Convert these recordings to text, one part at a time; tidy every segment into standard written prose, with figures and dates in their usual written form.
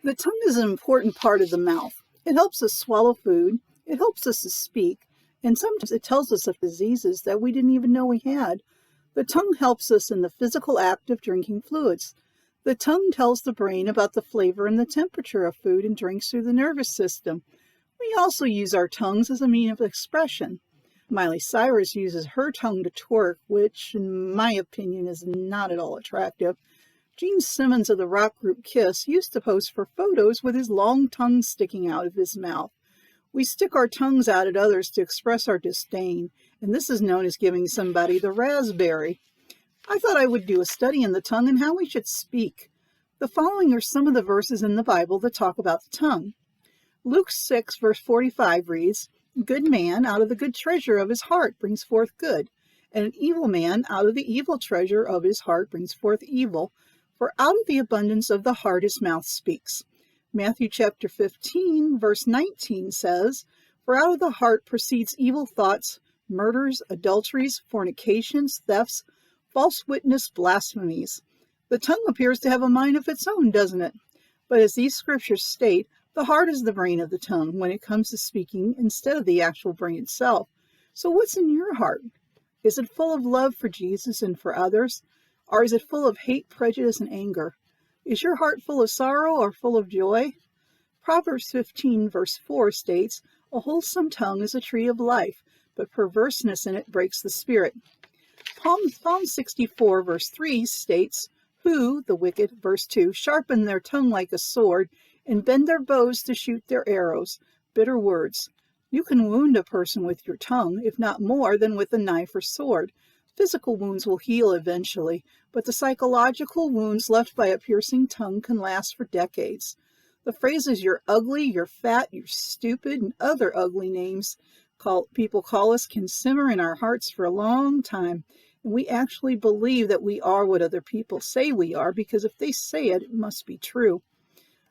The tongue is an important part of the mouth. It helps us swallow food, it helps us to speak, and sometimes it tells us of diseases that we didn't even know we had. The tongue helps us in the physical act of drinking fluids. The tongue tells the brain about the flavor and the temperature of food and drinks through the nervous system. We also use our tongues as a means of expression. Miley Cyrus uses her tongue to twerk, which, in my opinion, is not at all attractive. Gene Simmons of the rock group Kiss used to pose for photos with his long tongue sticking out of his mouth. We stick our tongues out at others to express our disdain, and this is known as giving somebody the raspberry. I thought I would do a study in the tongue and how we should speak. The following are some of the verses in the Bible that talk about the tongue. Luke 6, verse 45 reads, "Good man out of the good treasure of his heart brings forth good, and an evil man out of the evil treasure of his heart brings forth evil. For out of the abundance of the heart his mouth speaks." Matthew chapter 15, verse 19 says, "For out of the heart proceeds evil thoughts, murders, adulteries, fornications, thefts, false witness, blasphemies." The tongue appears to have a mind of its own, doesn't it? But as these scriptures state, the heart is the brain of the tongue when it comes to speaking instead of the actual brain itself. So what's in your heart? Is it full of love for Jesus and for others? Or is it full of hate, prejudice, and anger? Is your heart full of sorrow or full of joy? Proverbs 15, verse 4 states, "A wholesome tongue is a tree of life, but perverseness in it breaks the spirit." Psalm 64, verse 3 states, "Who, the wicked," verse 2, "sharpen their tongue like a sword, and bend their bows to shoot their arrows." Bitter words. You can wound a person with your tongue, if not more than with a knife or sword. Physical wounds will heal eventually, but the psychological wounds left by a piercing tongue can last for decades. The phrases "you're ugly," "you're fat," "you're stupid," and other ugly names people call us can simmer in our hearts for a long time, and we actually believe that we are what other people say we are, because if they say it, it must be true.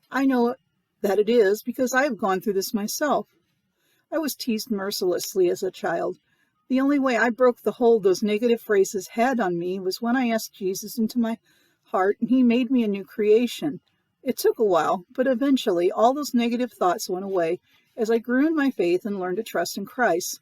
I know that it is because I have gone through this myself. I was teased mercilessly as a child. The only way I broke the hold those negative phrases had on me was when I asked Jesus into my heart and he made me a new creation. It took a while, but eventually all those negative thoughts went away as I grew in my faith and learned to trust in Christ.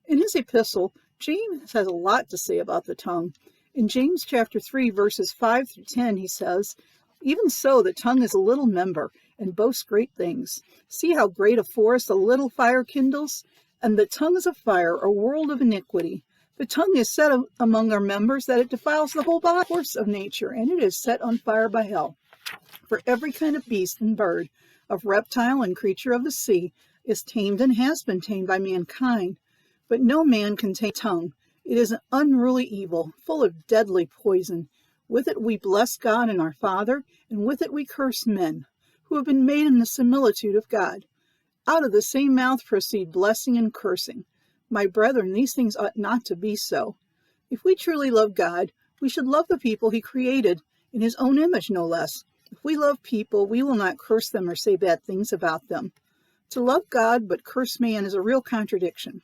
In his epistle, James has a lot to say about the tongue. In James chapter 3, verses 5 through 10, he says, "Even so, the tongue is a little member and boasts great things. See how great a forest a little fire kindles? And the tongue is a fire, a world of iniquity. The tongue is set among our members that it defiles the whole body course of nature, and it is set on fire by hell. For every kind of beast and bird, of reptile and creature of the sea, is tamed and has been tamed by mankind. But no man can tame tongue. It is an unruly evil, full of deadly poison. With it we bless God and our Father, and with it we curse men, who have been made in the similitude of God. Out of the same mouth proceed blessing and cursing. My brethren, these things ought not to be so. If we truly love God, we should love the people he created, in his own image no less. If we love people, we will not curse them or say bad things about them. To love God but curse man is a real contradiction.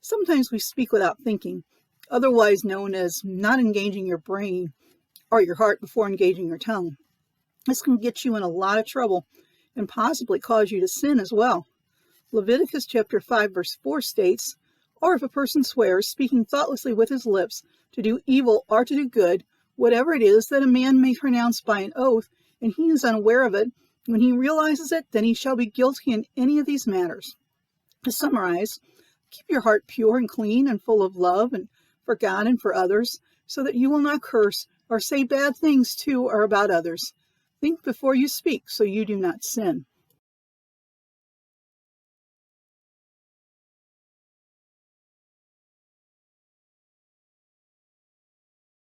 Sometimes we speak without thinking, otherwise known as not engaging your brain or your heart before engaging your tongue. This can get you in a lot of trouble and possibly cause you to sin as well. Leviticus chapter 5 verse 4 states, "Or if a person swears, speaking thoughtlessly with his lips, to do evil or to do good, whatever it is that a man may pronounce by an oath, and he is unaware of it, when he realizes it, then he shall be guilty in any of these matters." To summarize, keep your heart pure and clean and full of love and for God and for others, so that you will not curse or say bad things to or about others. Think before you speak, so you do not sin.